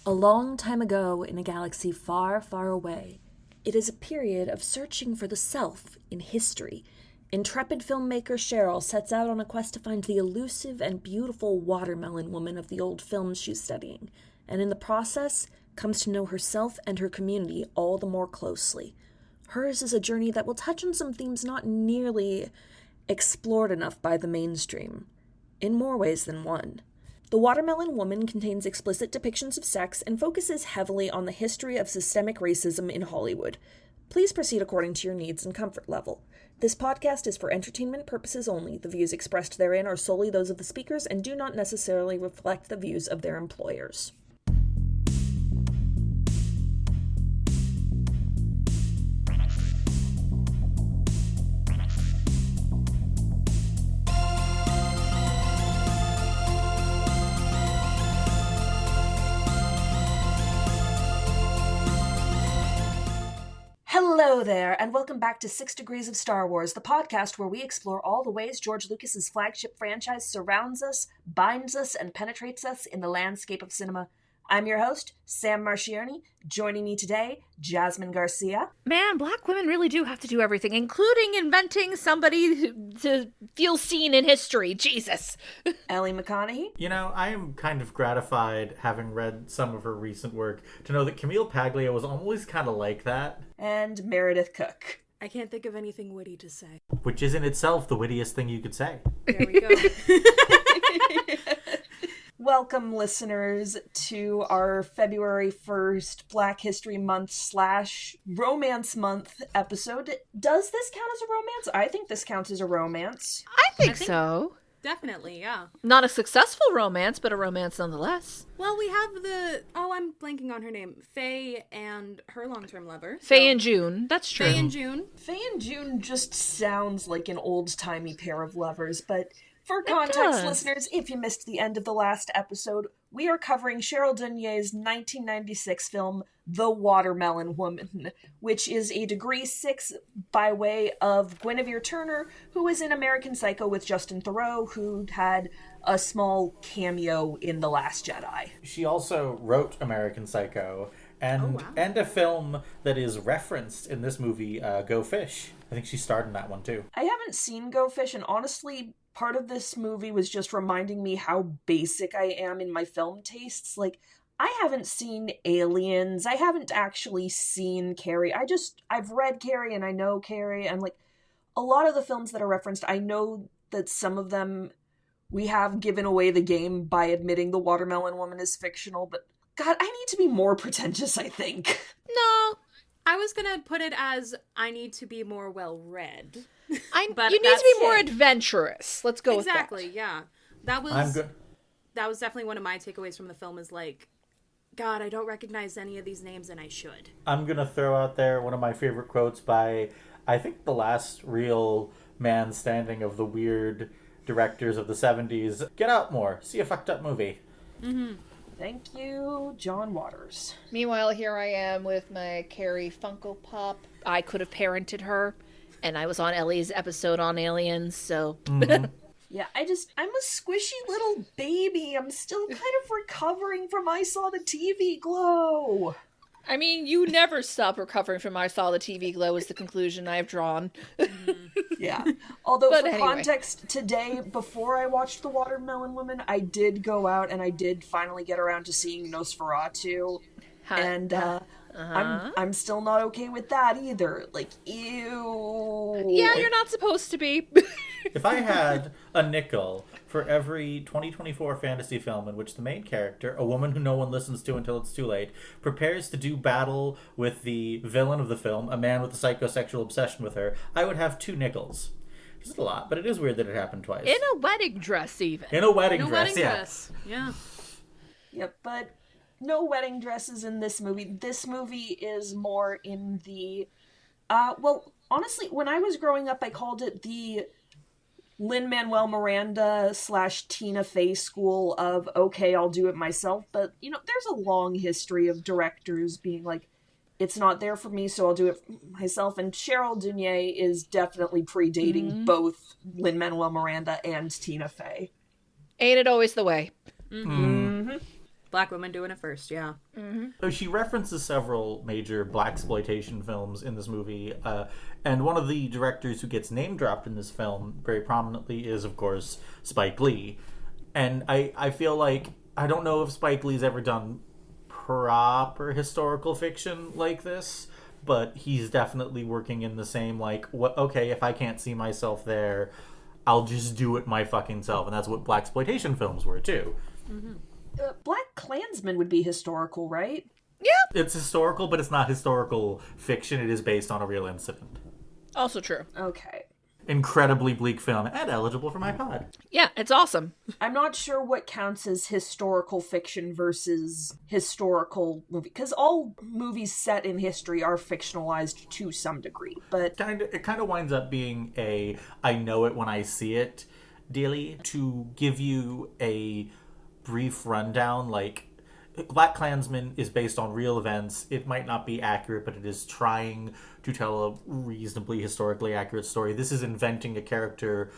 A long time ago, in a galaxy far, far away, it is a period of searching for the self in history. Intrepid filmmaker Cheryl sets out on a quest to find the elusive and beautiful watermelon woman of the old films she's studying, and in the process, comes to know herself and her community all the more closely. Hers is a journey that will touch on some themes not nearly explored enough by the mainstream, in more ways than one. The Watermelon Woman contains explicit depictions of sex and focuses heavily on the history of systemic racism in Hollywood. Please proceed according to your needs and comfort level. This podcast is for entertainment purposes only. The views expressed therein are solely those of the speakers and do not necessarily reflect the views of their employers. Hello there, and welcome back to 6 Degrees of Star Wars, the podcast where we explore all the ways George Lucas's flagship franchise surrounds us, binds us, and penetrates us in the landscape of cinema. I'm your host, Sam Marchioni. Joining me today, Jasmine Garcia. Man, black women really do have to do everything, including inventing somebody to feel seen in history. Jesus. Ellie McConaughey. You know, I am kind of gratified, having read some of her recent work, to know that Camille Paglia was always kind of like that. And Meredith Cook. I can't think of anything witty to say. Which is in itself the wittiest thing you could say. There we go. Welcome, listeners, to our February 1st Black History Month / Romance Month episode. Does this count as a romance? I think this counts as a romance. I think so. Definitely, yeah. Not a successful romance, but a romance nonetheless. Well, we have I'm blanking on her name. Faye and her long-term lover. Faye and June, that's true. Faye and June. Faye and June just sounds like an old-timey pair of lovers, but for context, listeners, if you missed the end of the last episode, we are covering Cheryl Dunye's 1996 film, The Watermelon Woman, which is a degree 6 by way of Guinevere Turner, who was in American Psycho with Justin Theroux, who had a small cameo in The Last Jedi. She also wrote American Psycho, and a film that is referenced in this movie, Go Fish. I think she starred in that one too. I haven't seen Go Fish, and honestly, part of this movie was just reminding me how basic I am in my film tastes. Like, I haven't seen Aliens. I haven't actually seen Carrie. I've read Carrie and I know Carrie. And like, a lot of the films that are referenced, I know that some of them we have given away the game by admitting The Watermelon Woman is fictional. But God, I need to be more pretentious, I think. No, I was gonna put it as I need to be more well-read. But you need to be more adventurous. Let's go with that. Exactly, yeah. That was definitely one of my takeaways from the film is like, God, I don't recognize any of these names and I should. I'm going to throw out there one of my favorite quotes by, I think, the last real man standing of the weird directors of the 70s. Get out more. See a fucked up movie. Mm-hmm. Thank you, John Waters. Meanwhile, here I am with my Carrie Funko Pop. I could have parented her. And I was on Ellie's episode on Aliens, so... Mm-hmm. Yeah, I'm a squishy little baby. I'm still kind of recovering from I Saw the TV Glow. I mean, you never stop recovering from I Saw the TV Glow is the conclusion I've drawn. Yeah. Although, context, today, before I watched The Watermelon Woman, I did go out and I did finally get around to seeing Nosferatu. And, I'm still not okay with that either. Like, ew. Yeah, you're not supposed to be. If I had a nickel for every 2024 fantasy film in which the main character, a woman who no one listens to until it's too late, prepares to do battle with the villain of the film, a man with a psychosexual obsession with her, I would have 2 nickels. It's a lot, but it is weird that it happened twice. In a wedding dress, even. In a wedding dress. Yeah. Yep, but no wedding dresses in this movie. This movie is more in the... well, honestly, when I was growing up, I called it the Lin-Manuel Miranda / Tina Fey school of, okay, I'll do it myself. But, you know, there's a long history of directors being like, it's not there for me, so I'll do it myself. And Cheryl Dunye is definitely predating both Lin-Manuel Miranda and Tina Fey. Ain't it always the way? Mm-hmm. Black women doing it first, yeah. So she references several major blaxploitation films in this movie, and one of the directors who gets name dropped in this film very prominently is, of course, Spike Lee. And I feel like, I don't know if Spike Lee's ever done proper historical fiction like this, but he's definitely working in the same, like, okay, if I can't see myself there, I'll just do it my fucking self. And that's what blaxploitation films were, too. Black Klansman would be historical, right? Yeah. It's historical, but it's not historical fiction. It is based on a real incident. Also true. Okay. Incredibly bleak film and eligible for my pod. Yeah, it's awesome. I'm not sure what counts as historical fiction versus historical movie, because all movies set in history are fictionalized to some degree, but It kind of winds up being a I know it when I see it dealy. To give you a brief rundown, like, Black Klansman is based on real events. It might not be accurate, but it is trying to tell a reasonably historically accurate story. This is inventing a character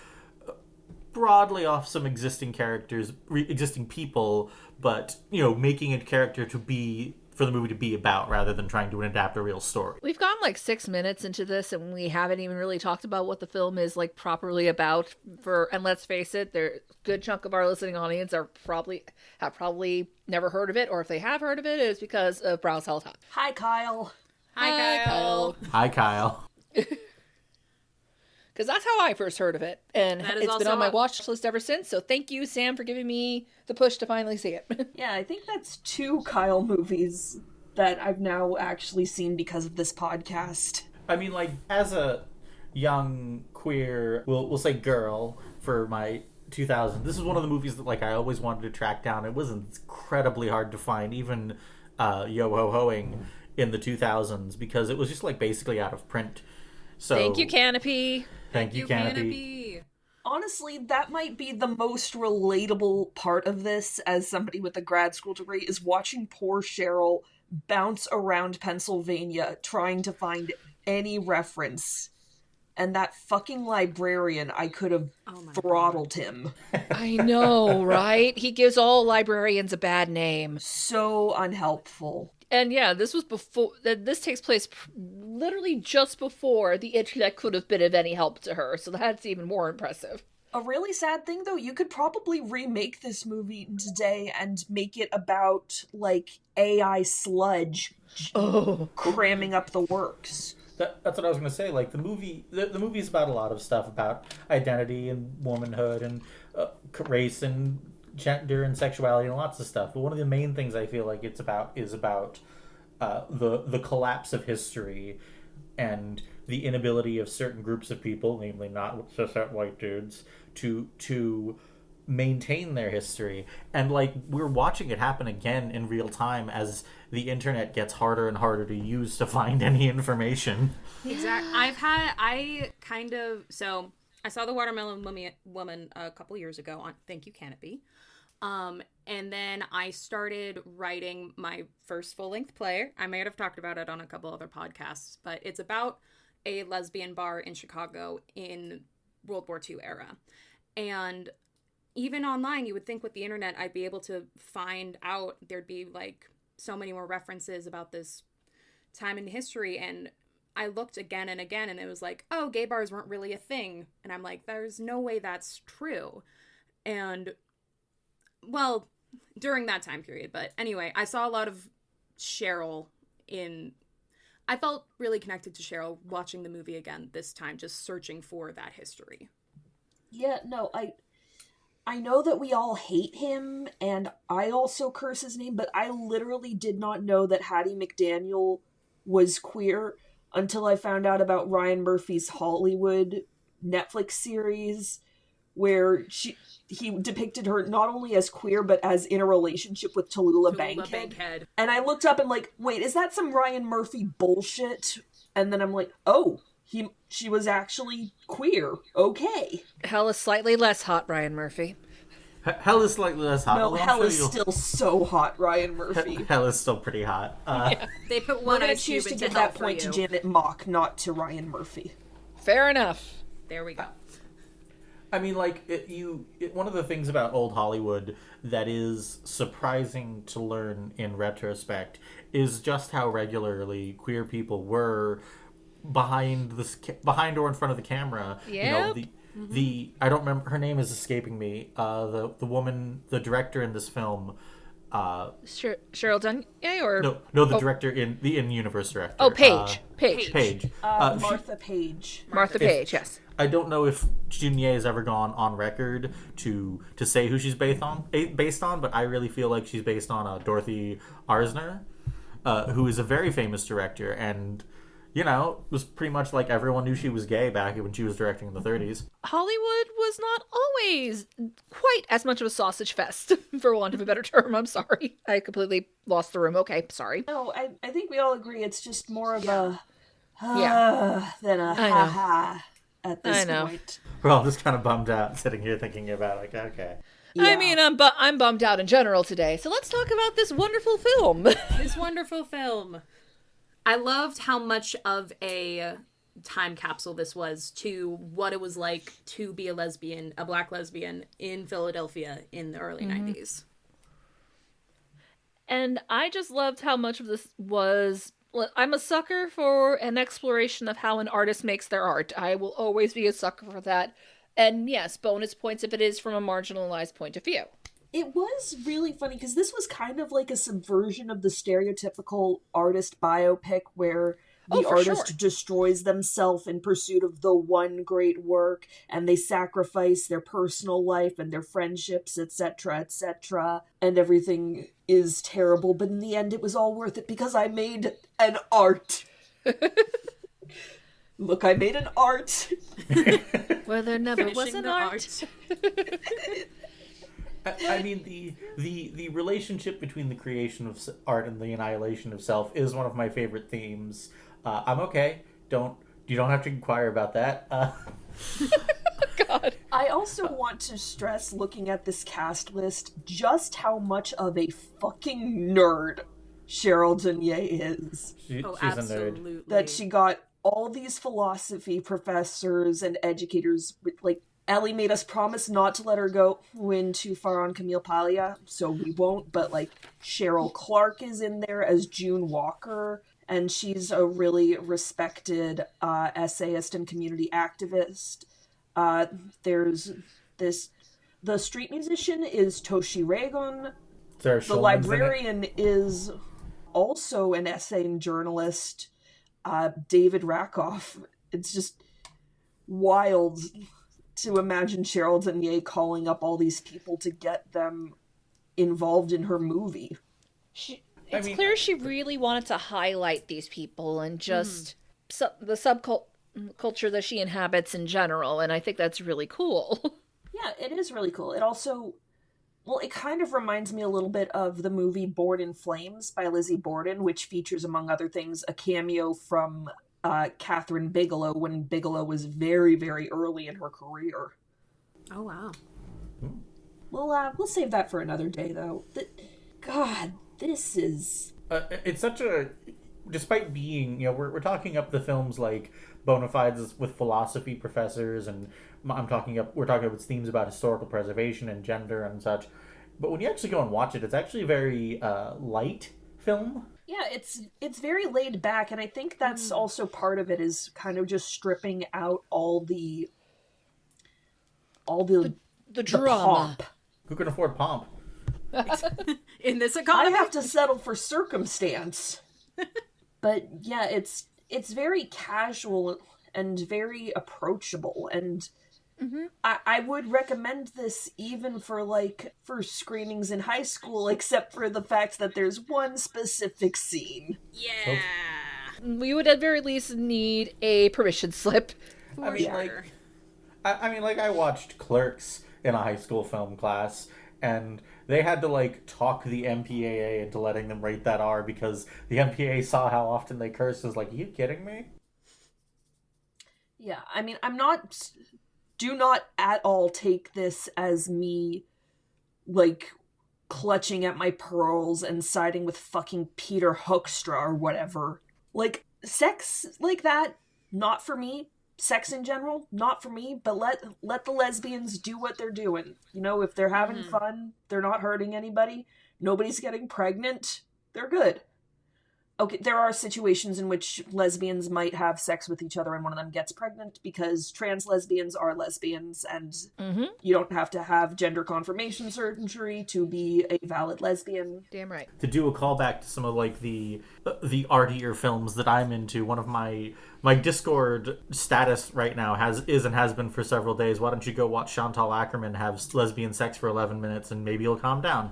broadly off some existing characters, existing people, but, you know, making a character to be, for the movie to be about, rather than trying to adapt a real story. We've gone like 6 minutes into this and we haven't even really talked about what the film is like properly about. And let's face it, a good chunk of our listening audience have probably never heard of it, or if they have heard of it, it's because of Browse Hell Top. hi, Kyle. Hi, Kyle. Hi, Kyle. Because that's how I first heard of it, and That is it's been also on my a- watch list ever since. So thank you, Sam, for giving me the push to finally see it. Yeah, I think that's 2 Kyle movies that I've now actually seen because of this podcast. I mean, like, as a young queer, we'll say girl, for my 2000, this is one of the movies that, like, I always wanted to track down. It was incredibly hard to find, even yo-ho-hoing in the 2000s, because it was just, like, basically out of print. So Thank you, Canopy. Thank you, Canopy. Honestly, that might be the most relatable part of this, as somebody with a grad school degree, is watching poor Cheryl bounce around Pennsylvania trying to find any reference. And that fucking librarian, I could have throttled him. I know, right? He gives all librarians a bad name. So unhelpful. And yeah, this was before. This takes place literally just before the internet could have been of any help to her. So that's even more impressive. A really sad thing, though, you could probably remake this movie today and make it about, like, AI sludge cramming up the works. That's what I was going to say. Like, the movie is about a lot of stuff, about identity and womanhood and race and gender and sexuality and lots of stuff. But one of the main things I feel like it's about is about the collapse of history and the inability of certain groups of people, namely not cis-het white dudes, to maintain their history. And, like, we're watching it happen again in real time as the internet gets harder and harder to use to find any information. Exactly. So I saw The Watermelon Woman a couple years ago on Thank You, Canopy. And then I started writing my first full-length play. I may have talked about it on a couple other podcasts, but it's about a lesbian bar in Chicago in World War II era. And even online, you would think with the internet, I'd be able to find out there'd be like so many more references about this time in history. And I looked again and again, and it was like, oh, gay bars weren't really a thing. And I'm like, there's no way that's true. And well, during that time period. But anyway, I saw a lot of Cheryl I felt really connected to Cheryl watching the movie again this time, just searching for that history. Yeah, no, I know that we all hate him, and I also curse his name, but I literally did not know that Hattie McDaniel was queer until I found out about Ryan Murphy's Hollywood Netflix series, where he depicted her not only as queer, but as in a relationship with Tallulah Bankhead. And I looked up and like, wait, is that some Ryan Murphy bullshit? And then I'm like, oh, she was actually queer. Okay. Hell is slightly less hot, Ryan Murphy. Hell is slightly less hot. No, Hell is still so hot, Ryan Murphy. Hell is still pretty hot. They put We're one going to ice choose cube to into give hell that for point you. to Janet Mock, not to Ryan Murphy. Fair enough. There we go. I mean, like, one of the things about old Hollywood that is surprising to learn in retrospect is just how regularly queer people were behind or in front of the camera. Yep. You know, the I don't remember, her name is escaping me. The woman, the director in this film. Cheryl Dunye or No, the director the in-universe director. Oh, Paige. Page. Martha Page. Martha Page. Yes. I don't know if Dunye has ever gone on record to say who she's based on, but I really feel like she's based on Dorothy Arzner, who is a very famous director, and was pretty much like everyone knew she was gay back when she was directing in the 30s. Hollywood was not always quite as much of a sausage fest, for want of a better term. I'm sorry. I completely lost the room. Okay, sorry. No, I think we all agree it's just more of a than a I know. ha-ha at this point. We're all just kind of bummed out sitting here thinking about, like, okay. Yeah. I mean, I'm bummed out in general today, so let's talk about this wonderful film. This wonderful film. I loved how much of a time capsule this was to what it was like to be a black lesbian in Philadelphia in the early 90s. And I just loved how much of this was... I'm a sucker for an exploration of how an artist makes their art. I will always be a sucker for that. And yes, bonus points if it is from a marginalized point of view. It was really funny because this was kind of like a subversion of the stereotypical artist biopic where the artist destroys themselves in pursuit of the one great work, and they sacrifice their personal life and their friendships, etc., and everything is terrible, but in the end it was all worth it because I made an art. Look, I made an art. Where there never was Finishing an the art. I mean, the relationship between the creation of art and the annihilation of self is one of my favorite themes. I'm okay. You don't have to inquire about that. God. I also want to stress, looking at this cast list, just how much of a fucking nerd Cheryl Dunye is. She's absolutely. a nerd. That she got all these philosophy professors and educators, like, Ellie made us promise not to let her go in too far on Camille Paglia, so we won't, but, like, Cheryl Clark is in there as June Walker, and she's a really respected essayist and community activist. There's the street musician is Toshi Reagon. The librarian is also an essaying journalist, David Rakoff. It's just wild to imagine Cheryl Dunye calling up all these people to get them involved in her movie. It's clear she really wanted to highlight these people and just the subculture that she inhabits in general, and I think that's really cool. Yeah, it is really cool. It also, it kind of reminds me a little bit of the movie Born in Flames by Lizzie Borden, which features, among other things, a cameo from Catherine Bigelow when Bigelow was very, very early in her career. Oh, wow. We'll save that for another day, though. God, this is... it's such a... Despite being, we're talking up the films like bona fides with philosophy professors, and we're talking up its themes about historical preservation and gender and such. But when you actually go and watch it, it's actually a very light film. Yeah, it's very laid back, and I think that's also part of it, is kind of just stripping out all the drama. Pomp. Who can afford pomp? In this I economy? have to settle for circumstance. But yeah, it's very casual and very approachable, and I would recommend this even for screenings in high school, except for the fact that there's one specific scene. Yeah. We would at very least need a permission slip. I watched Clerks in a high school film class, and they had to talk the MPAA into letting them rate that R because the MPAA saw how often they cursed. It was like, are you kidding me? Yeah, I mean, do not at all take this as me, clutching at my pearls and siding with fucking Peter Hoekstra or whatever. Sex like that, not for me. sex in general, not for me, but let the lesbians do what they're doing. You know, if they're having fun, they're not hurting anybody, nobody's getting pregnant, they're good. Okay, there are situations in which lesbians might have sex with each other and one of them gets pregnant, because trans lesbians are lesbians, and you don't have to have gender confirmation surgery to be a valid lesbian. Damn right. To do a callback to some of like the artier films that I'm into, one of my Discord status right now has been for several days, why don't you go watch Chantal Ackerman have lesbian sex for 11 minutes and maybe you'll calm down.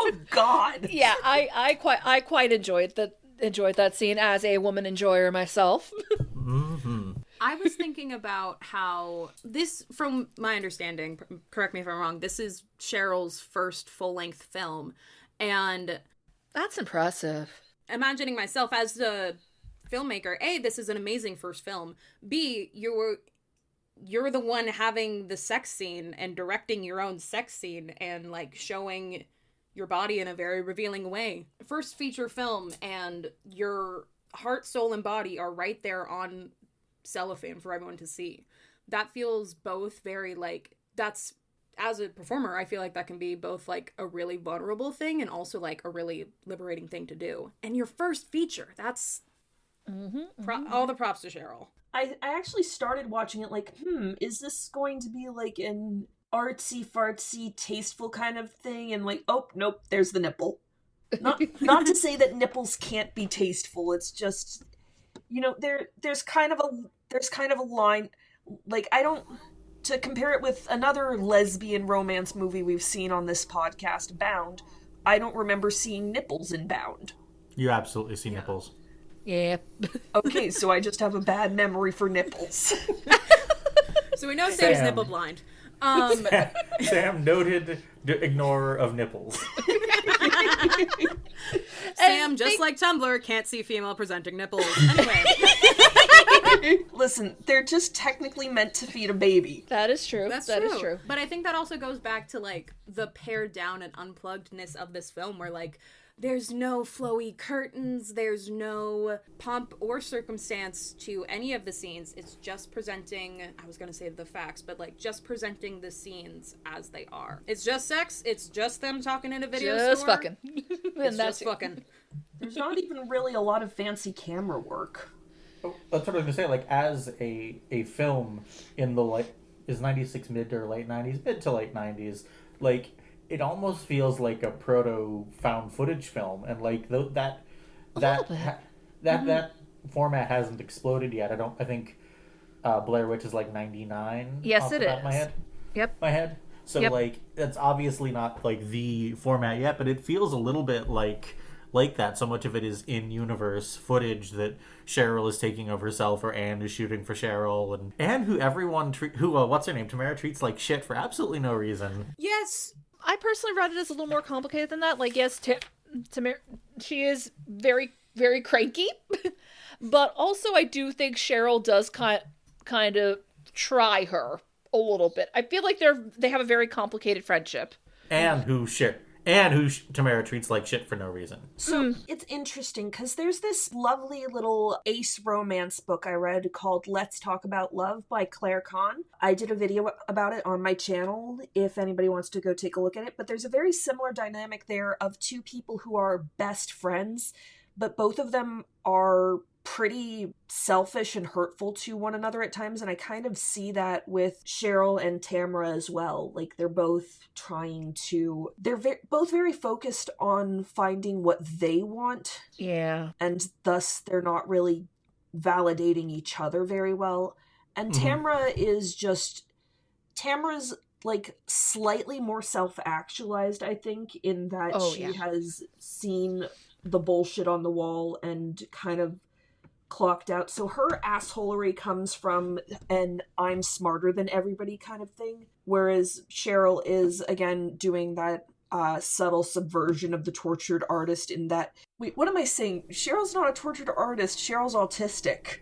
Oh God. Yeah, I quite enjoyed that scene as a woman enjoyer myself. I was thinking about how this, from my understanding, correct me if I'm wrong, this is Cheryl's first full-length film, and That's impressive. imagining myself as the filmmaker, A, this is an amazing first film, B, you're the one having the sex scene and directing your own sex scene and like showing your body in a very revealing way. First feature film, and your heart, soul, and body are right there on cellophane for everyone to see. That feels both very like, that's, as a performer, I feel like that can be both like a really vulnerable thing and also like a really liberating thing to do. And your first feature, that's all the props to Cheryl. I actually started watching it like, is this going to be like an artsy fartsy tasteful kind of thing, and like, oh nope, there's the nipple. Not to say that nipples can't be tasteful, it's just, you know, there's kind of a line, like, I don't, to compare it with another lesbian romance movie we've seen on this podcast, Bound, I don't remember seeing nipples in Bound. You absolutely see nipples. Yeah. Okay, so I just have a bad memory for nipples. So we know Sam's nipple blind. Sam, noted ignorer of nipples. Sam, just like Tumblr, can't see female presenting nipples. Anyway. Listen, they're just technically meant to feed a baby. That is true. That is true. But I think that also goes back to like the pared down and unpluggedness of this film, where like there's no flowy curtains, there's no pomp or circumstance to any of the scenes. It's just presenting, I was gonna say the facts, but like just presenting the scenes as they are. It's just sex, it's just them talking in a video store. Just fucking. It's just fucking. There's not even really a lot of fancy camera work. Oh, that's what I was gonna say. Like, as a film in the is 96 mid or late 90s, mid to late 90s, like, it almost feels like a proto found footage film, and like that format hasn't exploded yet. I think Blair Witch is like 99. Yes, off it the top is. of my head. So like, that's obviously not like the format yet, but it feels a little bit like that. So much of it is in-universe footage that Cheryl is taking of herself, or Anne is shooting for Cheryl, and who everyone what's her name, Tamara, treats like shit for absolutely no reason. Yes. I personally read it as a little more complicated than that. Like, yes, Tamara, she is very, very cranky, but also I do think Cheryl does kind of try her a little bit. I feel like they have a very complicated friendship. And who Tamara treats like shit for no reason. So it's interesting because there's this lovely little ace romance book I read called Let's Talk About Love by Claire Kahn. I did a video about it on my channel if anybody wants to go take a look at it, but there's a very similar dynamic there of two people who are best friends, but both of them are pretty selfish and hurtful to one another at times, and I kind of see that with Cheryl and Tamara as well. Like, they're both both very focused on finding what they want. Yeah. And thus they're not really validating each other very well. And Tamara's like slightly more self-actualized, I think, in that she has seen the bullshit on the wall and kind of clocked out. So her assholery comes from an I'm smarter than everybody kind of thing, whereas Cheryl is again doing that subtle subversion of the tortured artist in that, wait, what am I saying? Cheryl's not a tortured artist, Cheryl's autistic.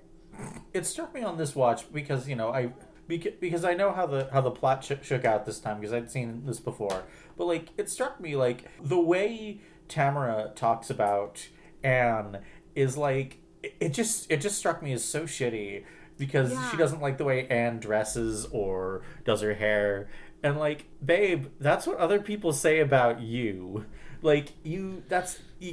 It struck me on this watch because, you know, because I know how the plot shook out this time, because I'd seen this before, but like, it struck me like the way Tamara talks about Anne is like, it just struck me as so shitty, because she doesn't like the way Anne dresses or does her hair. And, like, babe, that's what other people say about you. Like, you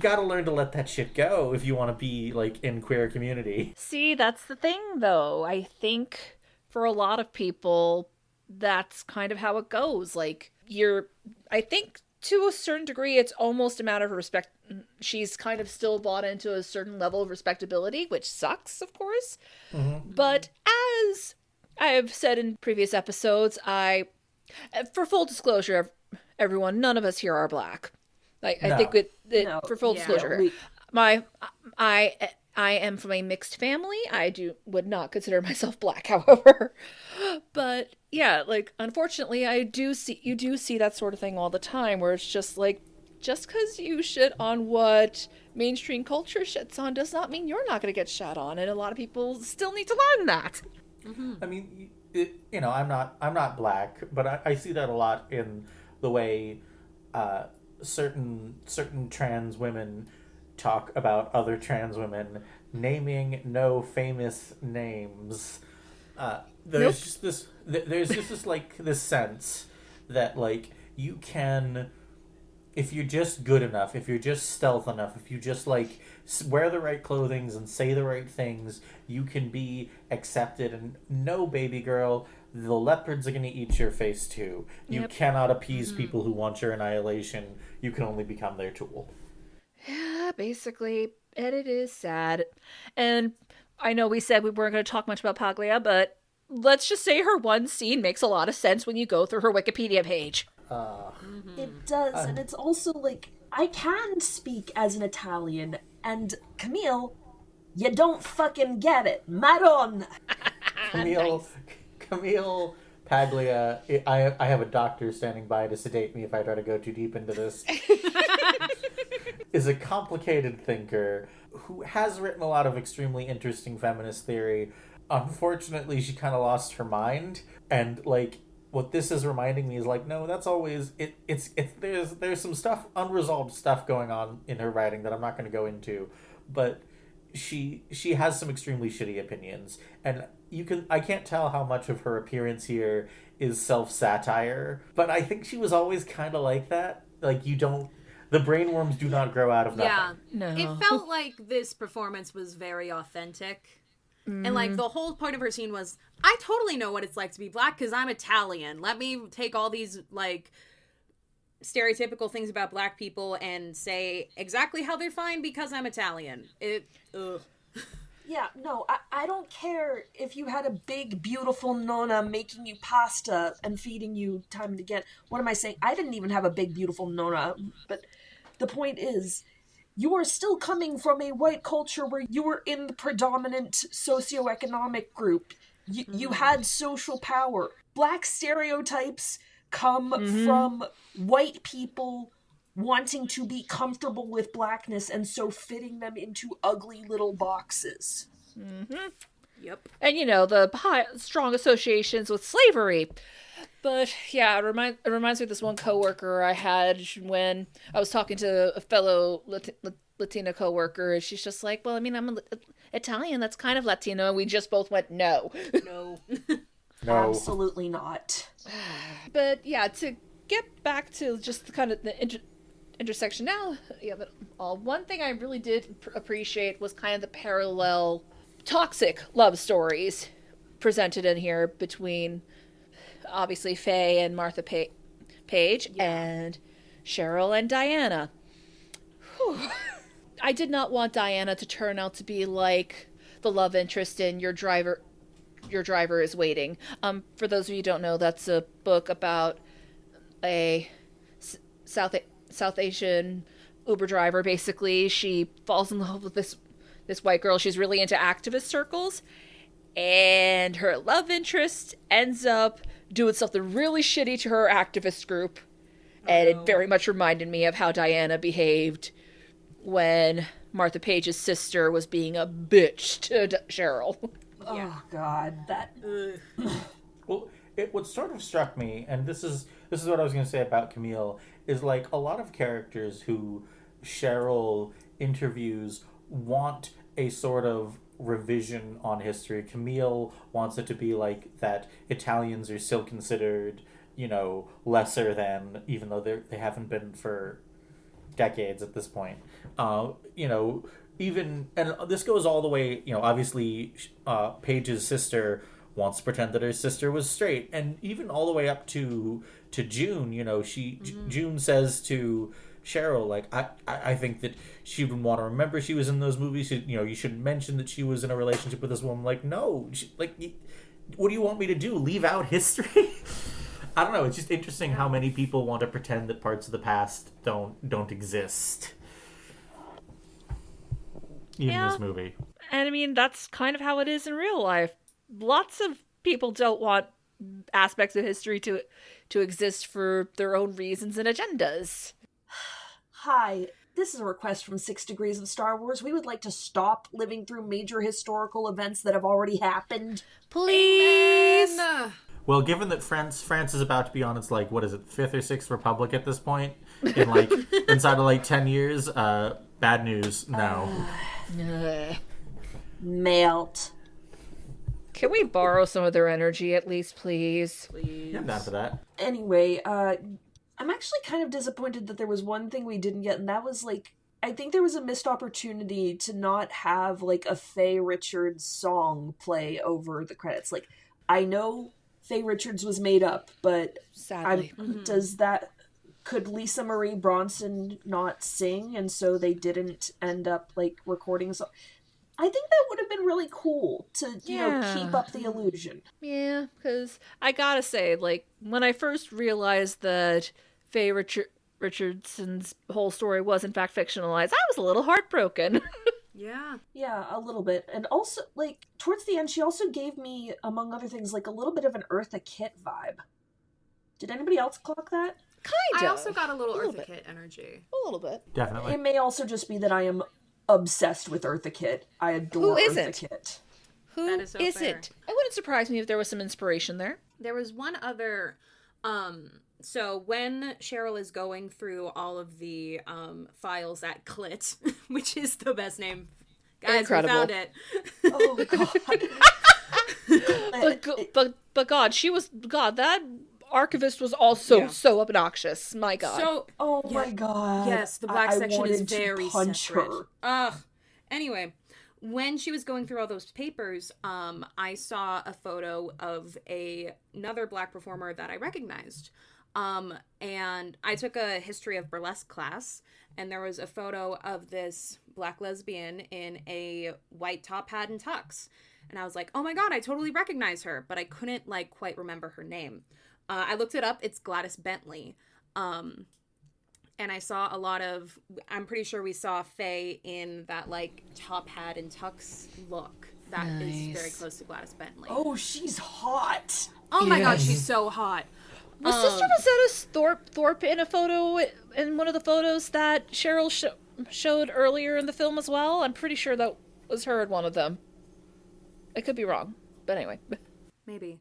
gotta learn to let that shit go if you want to be, like, in queer community. See, that's the thing, though. I think for a lot of people, that's kind of how it goes. Like, I think to a certain degree, it's almost a matter of respect. She's kind of still bought into a certain level of respectability, which sucks, of course. Mm-hmm. But as I have said in previous episodes, for full disclosure, everyone, none of us here are black. Like, no. I think for full disclosure, I am from a mixed family. I would not consider myself black, however. But yeah, like, unfortunately, you do see that sort of thing all the time, where it's just like, just because you shit on what mainstream culture shits on does not mean you're not going to get shat on, and a lot of people still need to learn that. Mm-hmm. I mean, I'm not black, but I see that a lot in the way certain trans women talk about other trans women, naming no famous names. There's just this like this sense that, like, you can, if you're just good enough, if you're just stealth enough, if you just, like, wear the right clothing and say the right things, you can be accepted. And no, baby girl, the leopards are going to eat your face too. You cannot appease people who want your annihilation. You can only become their tool. Yeah, basically. And it is sad. And I know we said we weren't going to talk much about Paglia, but let's just say her one scene makes a lot of sense when you go through her Wikipedia page. It does, and it's also like, I can speak as an Italian, and Camille, you don't fucking get it. Madonna! Camille Paglia, I have a doctor standing by to sedate me if I try to go too deep into this, is a complicated thinker who has written a lot of extremely interesting feminist theory. Unfortunately, she kind of lost her mind, and, like, what this is reminding me is, like, no, that's always it's there's some unresolved stuff going on in her writing that I'm not going to go into, but she has some extremely shitty opinions, and I can't tell how much of her appearance here is self-satire, but I think she was always kind of like that. Like, the brainworms do not grow out of nothing. Yeah, no. It felt like this performance was very authentic. And, like, the whole point of her scene was, I totally know what it's like to be black because I'm Italian. Let me take all these, like, stereotypical things about black people and say exactly how they're fine because I'm Italian. Yeah, no, I don't care if you had a big, beautiful nonna making you pasta and feeding you time and again. What am I saying? I didn't even have a big, beautiful nonna, but the point is, you are still coming from a white culture where you were in the predominant socioeconomic group. You had social power. Black stereotypes come from white people wanting to be comfortable with blackness and so fitting them into ugly little boxes. Mm-hmm. Yep. And, the strong associations with slavery. But yeah, it reminds me of this one coworker I had when I was talking to a fellow Latina coworker, and she's just like, "Well, I mean, I'm Italian. That's kind of Latino." And we just both went, "No, no, absolutely not." But yeah, to get back to just kind of the intersection now, but one thing I really did appreciate was kind of the parallel toxic love stories presented in here between, obviously, Faye and Martha Page, and Cheryl and Diana. Whew. I did not want Diana to turn out to be like the love interest in Your Driver is Waiting. For those of you who don't know, that's a book about a South Asian Uber driver. Basically, she falls in love with this white girl. She's really into activist circles, and her love interest ends up doing something really shitty to her activist group. And it very much reminded me of how Diana behaved when Martha Page's sister was being a bitch to Cheryl. Oh God, that. Well, what sort of struck me, and this is what I was going to say about Camille, is, like, a lot of characters who Cheryl interviews want a sort of revision on history. Camille wants it to be like that Italians are still considered, lesser than, even though they haven't been for decades at this point. Even, and this goes all the way, obviously Paige's sister wants to pretend that her sister was straight, and even all the way up to June, June says to Cheryl, like, I think that she would want to remember she was in those movies. You should mention that she was in a relationship with this woman. Like, no, what do you want me to do? Leave out history? I don't know. It's just interesting how many people want to pretend that parts of the past don't exist. Even in this movie. And I mean, that's kind of how it is in real life. Lots of people don't want aspects of history to exist for their own reasons and agendas. Hi, this is a request from 6 Degrees of Star Wars. We would like to stop living through major historical events that have already happened. Please! Amen. Well, given that France is about to be on its, 5th or 6th republic at this point, in, inside of, 10 years, bad news, no. Melt. Can we borrow some of their energy at least, please? Yeah, I'm down for that. Anyway, I'm actually kind of disappointed that there was one thing we didn't get, and that was, I think there was a missed opportunity to not have, a Faye Richards song play over the credits. I know Faye Richards was made up, but sadly, could Lisa Marie Bronson not sing, and so they didn't end up, recording a song? I think that would have been really cool to, keep up the illusion. Yeah, because I gotta say, when I first realized that Faye Richardson's whole story was in fact fictionalized, I was a little heartbroken. Yeah. Yeah, a little bit. And also, towards the end, she also gave me, among other things, a little bit of an Eartha Kitt vibe. Did anybody else clock that? Kind of. I also got a little Eartha Kitt energy. A little bit. Definitely. It may also just be that I am obsessed with Eartha Kitt. I adore Eartha Kitt. Who That is so is fair. it? It wouldn't surprise me if there was some inspiration there. There was one other, so when Cheryl is going through all of the files at Clit, which is the best name, guys, Incredible. we found it. Oh, God. But God, that archivist was also so obnoxious. My God. So, Oh, my God. yes, the black I section is wanted to very punch separate. her. Ugh. Anyway, when she was going through all those papers, I saw a photo of another black performer that I recognized. And I took a history of burlesque class, and there was a photo of this black lesbian in a white top hat and tux. And I was like, oh my God, I totally recognize her, but I couldn't quite remember her name. I looked it up. It's Gladys Bentley. And I saw I'm pretty sure we saw Faye in that top hat and tux look. That is very close to Gladys Bentley. Oh, she's hot. Oh my God, she's so hot. Was Sister Rosetta Thorpe in a photo, in one of the photos that Cheryl showed earlier in the film as well? I'm pretty sure that was her in one of them. I could be wrong, but anyway. Maybe.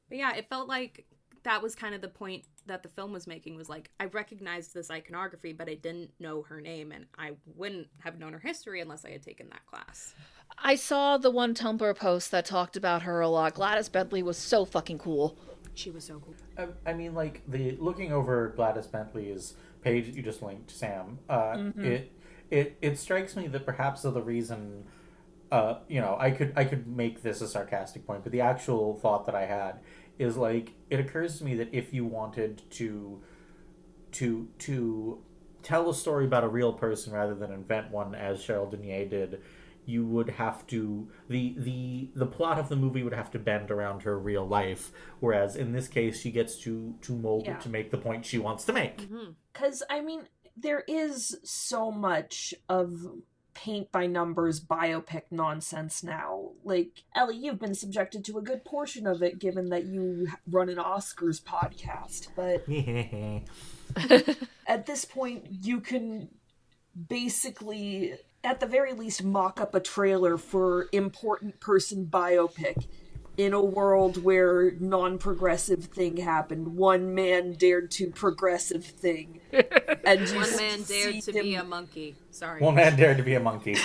But yeah, it felt like that was kind of the point that the film was making, was I recognized this iconography, but I didn't know her name, and I wouldn't have known her history unless I had taken that class. I saw the one Tumblr post that talked about her a lot. Gladys Bentley was so fucking cool. She was so cool. I mean, the looking over Gladys Bentley's page that you just linked, Sam, it strikes me that perhaps the reason, I could make this a sarcastic point, but the actual thought that I had is it occurs to me that if you wanted to tell a story about a real person rather than invent one, as Cheryl Dunye did, you would have to the plot of the movie would have to bend around her real life, whereas in this case she gets to mold it to make the point she wants to make. Because, I mean, there is so much of paint by numbers biopic nonsense now. Ellie, you've been subjected to a good portion of it, given that you run an Oscars podcast, but at this point you can basically, at the very least, mock up a trailer for important person biopic in a world where non-progressive thing happened. One man dared to progressive thing. And One man dared to be a monkey. Sorry. One man dared to be a monkey.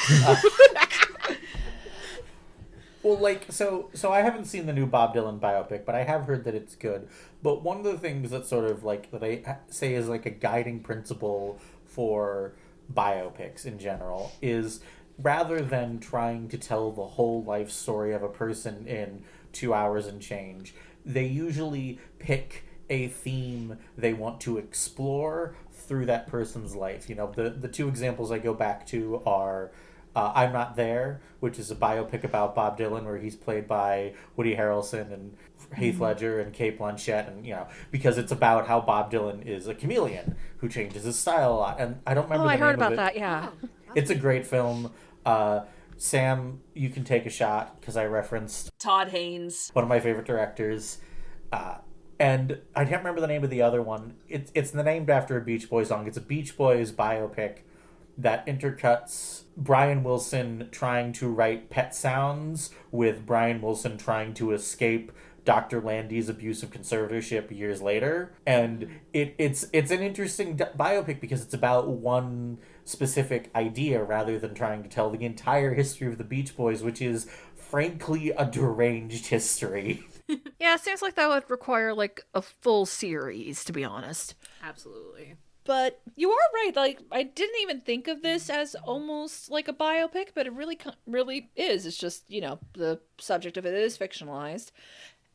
Well, like, so I haven't seen the new Bob Dylan biopic, but I have heard that it's good. But one of the things that sort of, like, that I say is, like, a guiding principle for biopics in general is rather than trying to tell the whole life story of a person in 2 hours and change, they usually pick a theme they want to explore through that person's life. You know, the two examples I go back to are I'm Not There, which is a biopic about Bob Dylan where he's played by Woody Harrelson and Heath Ledger and Cate Blanchett, and, you know, because it's about how Bob Dylan is a chameleon who changes his style a lot. And I don't remember the name of it. I heard about that, yeah. It's a great film. Sam, you can take a shot, because I referenced Todd Haynes, one of my favorite directors. And I can't remember the name of the other one. It's named after a Beach Boys song. It's a Beach Boys biopic that intercuts Brian Wilson trying to write Pet Sounds with Brian Wilson trying to escape Dr. Landy's abusive conservatorship years later. And it's an interesting biopic because it's about one specific idea rather than trying to tell the entire history of the Beach Boys, which is frankly a deranged history. Yeah, it seems like that would require, like, a full series, to be honest. Absolutely. But you are right. Like, I didn't even think of this as almost like a biopic, but it really is. It's just, you know, the subject of it is fictionalized.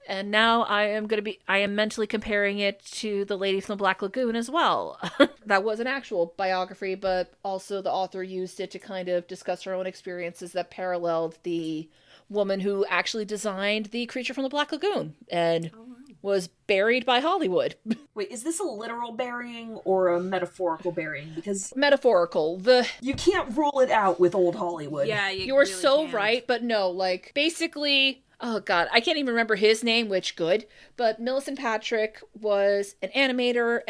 And now I am mentally comparing it to The Lady from the Black Lagoon as well. That was an actual biography, but also the author used it to kind of discuss her own experiences that paralleled the woman who actually designed the creature from the Black Lagoon and was buried by Hollywood. Wait, is this a literal burying or a metaphorical burying? Because Metaphorical. you can't rule it out with old Hollywood. Yeah, You are really so can't. right, but no, like, basically, oh god, I can't even remember his name, which good, but Millicent Patrick was an animator.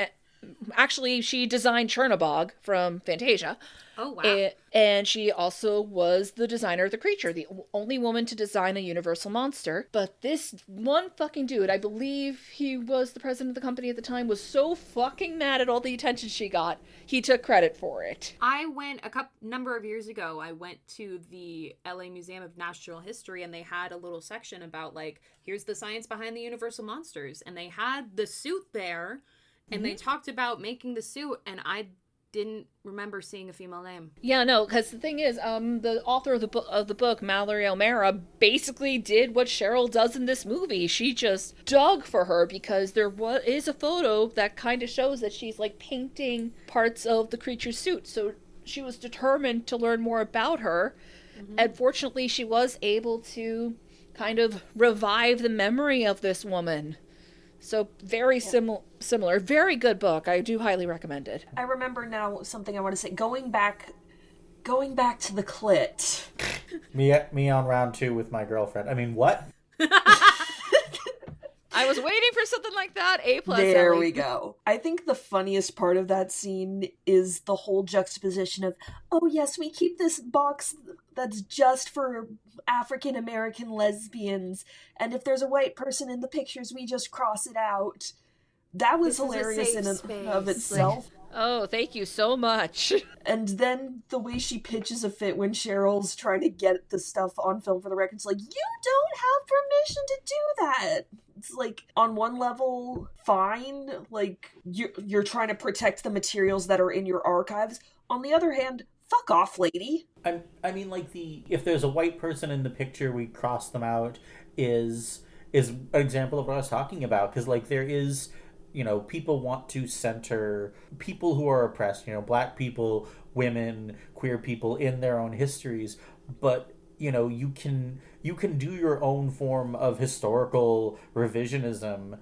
Actually, she designed Chernobog from Fantasia. Oh, wow. And she also was the designer of the creature, the only woman to design a universal monster. But this one fucking dude, I believe he was the president of the company at the time, was so fucking mad at all the attention she got, he took credit for it. I went number of years ago, I went to the LA Museum of Natural History, and they had a little section about, like, here's the science behind the universal monsters. And they had the suit there, and they talked about making the suit, and I didn't remember seeing a female name. Yeah, no, because the thing is, the author of the book, Mallory O'Mara, basically did what Cheryl does in this movie. She just dug for her because there is a photo that kind of shows that she's, like, painting parts of the creature's suit. So she was determined to learn more about her. And fortunately, she was able to kind of revive the memory of this woman. So very similar. Very good book. I do highly recommend it. I remember now something I want to say. Going back to the clit. Me on round 2 with my girlfriend. I mean, what? I was waiting for something like that. A+. There Ellie. we go. I think the funniest part of that scene is the whole juxtaposition of, oh yes, we keep this box that's just for African American lesbians, and if there's a white person in the pictures, we just cross it out. That was This is a hilarious in safe and of space. itself. Oh, thank you so much. And then the way she pitches a fit when Cheryl's trying to get the stuff on film for the record, it's like, you don't have permission to do that. It's like, on one level, fine. Like, you're trying to protect the materials that are in your archives. On the other hand, fuck off, lady. I mean, like, if there's a white person in the picture, we cross them out is an example of what I was talking about. Because, like, there is, you know, people want to center people who are oppressed, you know, black people, women, queer people in their own histories. But, you know, you can do your own form of historical revisionism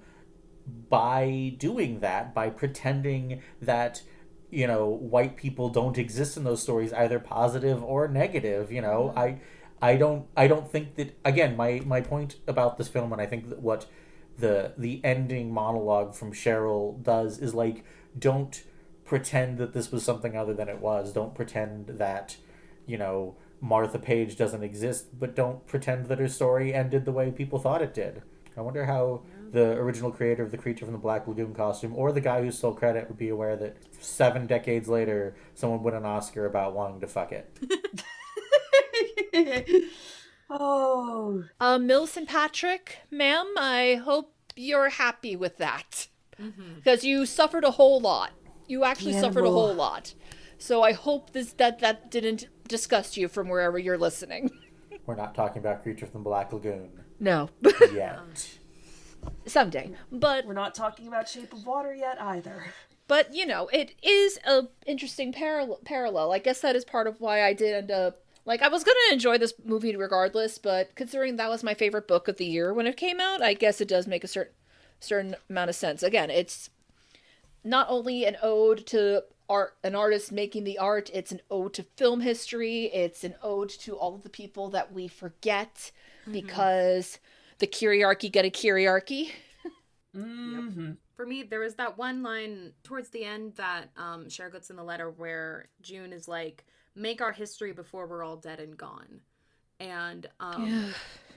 by doing that, by pretending that, you know, white people don't exist in those stories, either positive or negative. You know, I don't think that, again, my point about this film, and I think that what the ending monologue from Cheryl does is, like, don't pretend that this was something other than it was. Don't pretend that, you know, Martha Page doesn't exist, but don't pretend that her story ended the way people thought it did. I wonder how the original creator of the creature from the Black Lagoon costume, or the guy who stole credit, would be aware that 7 decades later, someone won an Oscar about wanting to fuck it. Oh. Millicent Patrick, ma'am, I hope you're happy with that. Because you suffered a whole lot. You actually suffered a whole lot. So I hope that didn't disgust you from wherever you're listening. We're not talking about Creature from the Black Lagoon. No. Yet. Someday. But We're not talking about Shape of Water yet either. But, you know, it is an interesting parallel. I guess that is part of why I did end up... Like, I was going to enjoy this movie regardless, but considering that was my favorite book of the year when it came out, I guess it does make a certain amount of sense. Again, it's not only an ode to an artist making the art, it's an ode to film history, it's an ode to all of the people that we forget because the Kyriarchy get a Kyriarchy. Yep. For me, there was that one line towards the end that Cheryl gets in the letter where June is like, make our history before we're all dead and gone. And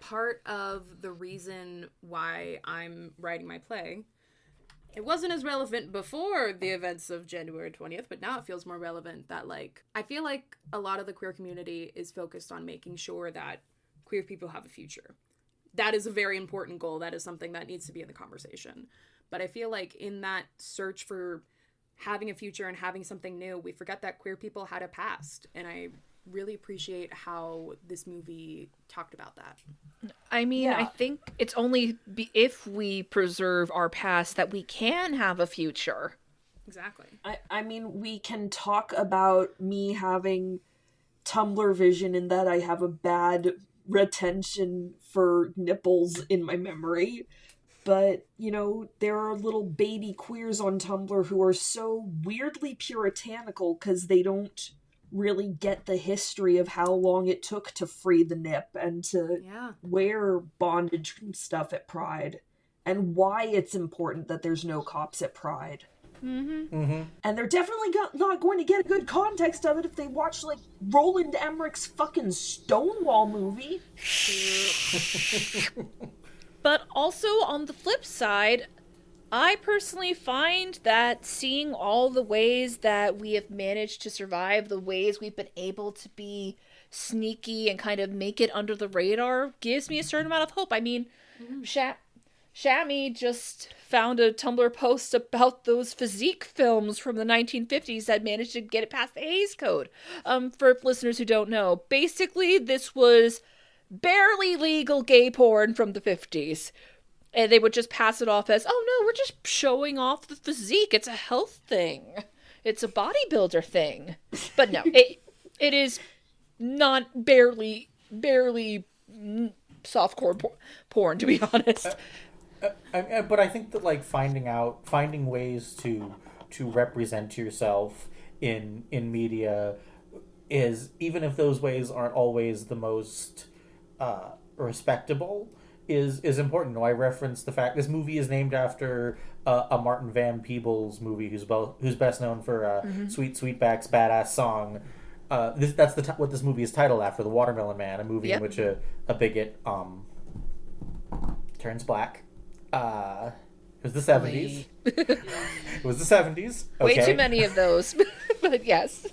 part of the reason why I'm writing my play, it wasn't as relevant before the events of January 20th, but now it feels more relevant that, like, I feel like a lot of the queer community is focused on making sure that queer people have a future. That is a very important goal. That is something that needs to be in the conversation. But I feel like in that search for having a future and having something new, we forget that queer people had a past. And I really appreciate how this movie talked about that. I mean, I think it's only if we preserve our past that we can have a future. Exactly. I mean, we can talk about me having Tumblr vision in that I have a bad retention for nipples in my memory. But, you know, there are little baby queers on Tumblr who are so weirdly puritanical because they don't really get the history of how long it took to free the nip and to wear bondage and stuff at Pride, and why it's important that there's no cops at Pride. And they're definitely not going to get a good context of it if they watch, like, Roland Emmerich's fucking Stonewall movie. But also, on the flip side, I personally find that seeing all the ways that we have managed to survive, the ways we've been able to be sneaky and kind of make it under the radar, gives me a certain amount of hope. I mean, Shammy just found a Tumblr post about those physique films from the 1950s that managed to get it past the Hays Code. For listeners who don't know, basically this was barely legal gay porn from the 50s. And they would just pass it off as, oh no, we're just showing off the physique. It's a health thing. It's a bodybuilder thing. But no, it is not barely softcore porn, to be honest. But I think that, like, finding ways to represent yourself in media is, even if those ways aren't always the most respectable, is important. I reference the fact this movie is named after a Martin Van Peebles movie, who's best known for Sweet Sweetback's badass song. That's what this movie is titled after, The Watermelon Man, a movie in which a bigot turns black. It was the 70s. It was the 70s. Okay. Way too many of those, but yes.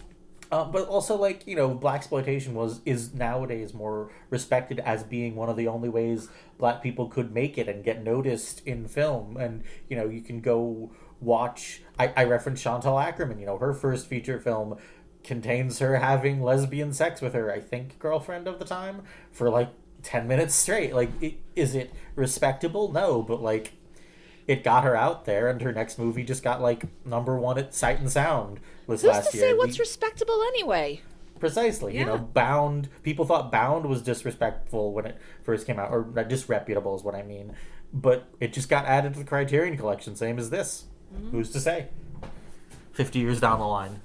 But also, like, you know, blaxploitation is nowadays more respected as being one of the only ways black people could make it and get noticed in film. And, you know, you can go watch... I referenced Chantal Ackerman. You know, her first feature film contains her having lesbian sex with her, I think, girlfriend of the time for, like, 10 minutes straight. Like, is it respectable? No, but, like, it got her out there, and her next movie just got, like, #1 at Sight and Sound last year. Who's to say what's respectable anyway? Precisely. You know, Bound, people thought Bound was disrespectful when it first came out, or disreputable is what I mean. But it just got added to the Criterion Collection, same as this. Who's to say? 50 years down the line.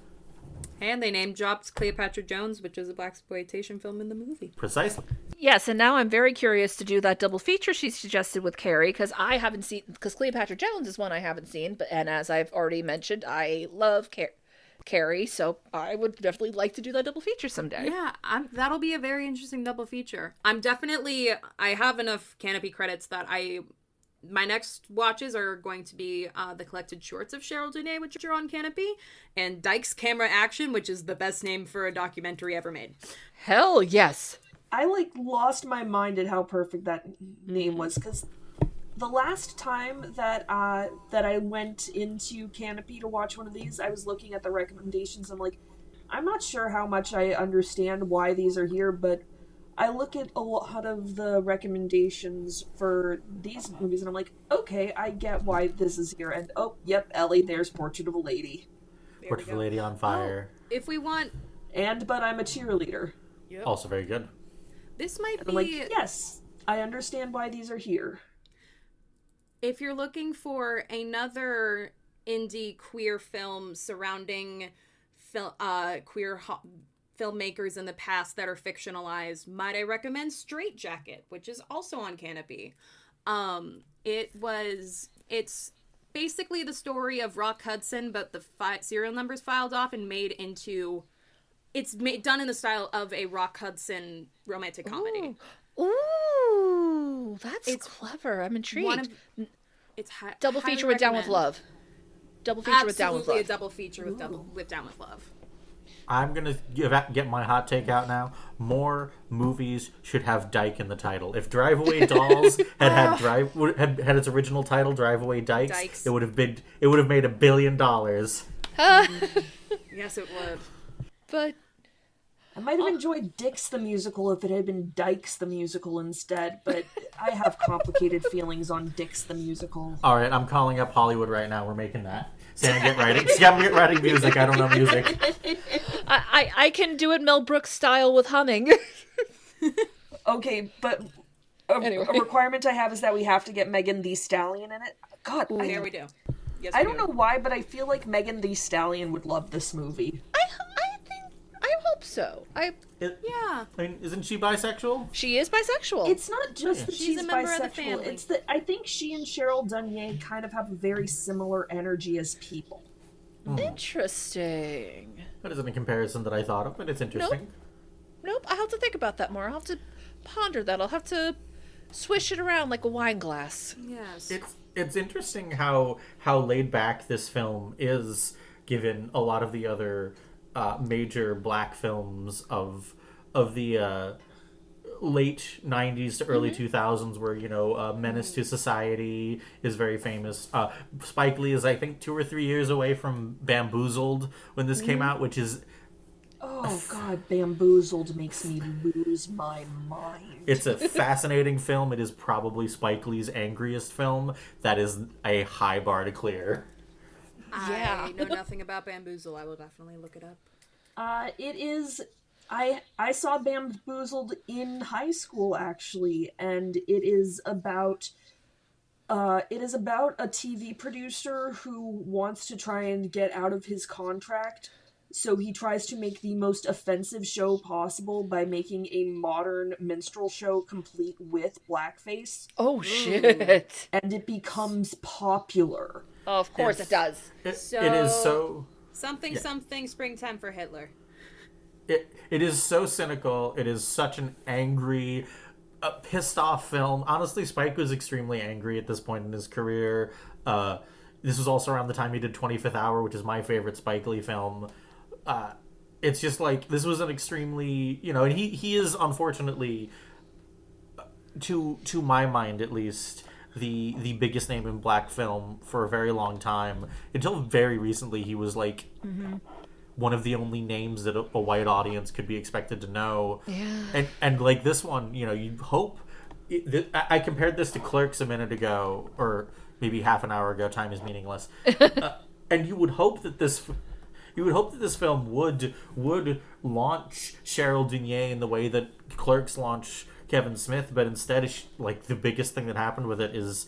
And they name dropped Cleopatra Jones, which is a blaxploitation film in the movie. Precisely. Yes, and now I'm very curious to do that double feature she suggested with Carrie, because Cleopatra Jones is one I haven't seen, and as I've already mentioned, I love Carrie, so I would definitely like to do that double feature someday. Yeah, that'll be a very interesting double feature. I have enough Canopy credits that my next watches are going to be the collected shorts of Cheryl Dunye, which are on Canopy, and Dyke's Camera Action, which is the best name for a documentary ever made. Hell yes. I like lost my mind at how perfect that name was, because the last time that I went into Canopy to watch one of these, I was looking at the recommendations. I'm like, I'm not sure how much I understand why these are here, but I look at a lot of the recommendations for these movies, and I'm like, okay, I get why this is here. And oh, yep, Ellie, there's Portrait of a Lady. Portrait of a Lady on Fire. Oh, if we want... But I'm a cheerleader. Yep. Also very good. This might And be... I'm like, yes, I understand why these are here. If you're looking for another indie queer film surrounding queer filmmakers in the past that are fictionalized, might I recommend Straight Jacket, which is also on Canopy. It's basically the story of Rock Hudson, but the serial numbers filed off and made into... done in the style of a Rock Hudson romantic comedy. Ooh, that's clever. I'm intrigued. Double feature with Down with Love. Double feature with Down with Love. Absolutely a double feature with Down with Love. I'm gonna get my hot take out now. More movies should have dyke in the title. If Drive Away Dolls had its original title, Drive Away Dykes, it would have made $1 billion. Yes, it would. But I might have enjoyed Dix the Musical if it had been Dykes the Musical instead, but I have complicated feelings on Dix the Musical. All right, I'm calling up Hollywood right now. We're making that. Sam, get writing music. I don't know music. I can do it Mel Brooks style with humming. Okay, but a requirement I have is that we have to get Megan Thee Stallion in it. God, There we do. Yes, I don't know why, but I feel like Megan Thee Stallion would love this movie. I hope so. Yeah. I mean, isn't she bisexual? She is bisexual. It's not just that she's a member bisexual. of the family. It's that I think she and Cheryl Dunye kind of have a very similar energy as people. Interesting. That isn't a comparison that I thought of, but it's interesting. Nope, I'll have to think about that more. I'll have to ponder that. I'll have to swish it around like a wine glass. Yes. It's interesting how laid back this film is, given a lot of the other major black films of the late 90s to early 2000s, where Menace to Society is very famous. Spike Lee is, I think, 2 or 3 years away from Bamboozled when this came out, which is God, Bamboozled makes me lose my mind. it's a fascinating film. It is probably Spike Lee's angriest film. That is a high bar to clear. I know nothing about Bamboozle. I will definitely look it up. It is... I saw Bamboozled in high school, actually, and it is about a TV producer who wants to try and get out of his contract, so he tries to make the most offensive show possible by making a modern minstrel show complete with blackface. Oh, shit. And it becomes popular. Oh, of course it does. It is so... Something springtime for Hitler. It is so cynical. It is such an angry, pissed off film. Honestly, Spike was extremely angry at this point in his career. This was also around the time he did 25th Hour, which is my favorite Spike Lee film. It's just like, this was an extremely, and he is, unfortunately, to my mind at least, the biggest name in black film for a very long time. Until very recently, he was like one of the only names that a white audience could be expected to know. Yeah. And like this one, you hope... I compared this to Clerks a minute ago, or maybe half an hour ago. Time is meaningless. And you would hope that this film would launch Cheryl Dunye in the way that Clerks launched Kevin Smith, but instead, like, the biggest thing that happened with it is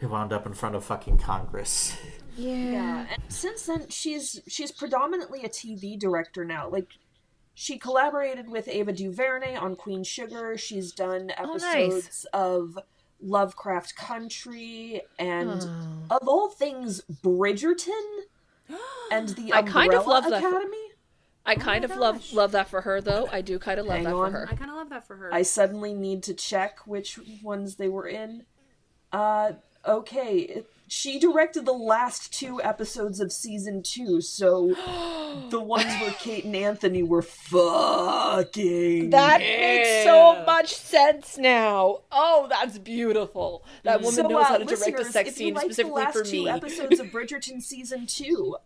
it wound up in front of fucking Congress. Yeah. And since then, she's predominantly a TV director now. Like, she collaborated with Ava DuVernay on Queen Sugar. She's done episodes of Lovecraft Country and, of all things, Bridgerton and the Umbrella Academy. I kind of love that for her, though. I do kind of love that for her. I kind of love that for her. I suddenly need to check which ones they were in. Okay, She directed the last 2 episodes of season 2, so the ones where Kate and Anthony were fucking. That makes so much sense now. Oh, that's beautiful. That woman knows how to direct a sex scene specifically for me. If you like the last 2 episodes of Bridgerton season 2,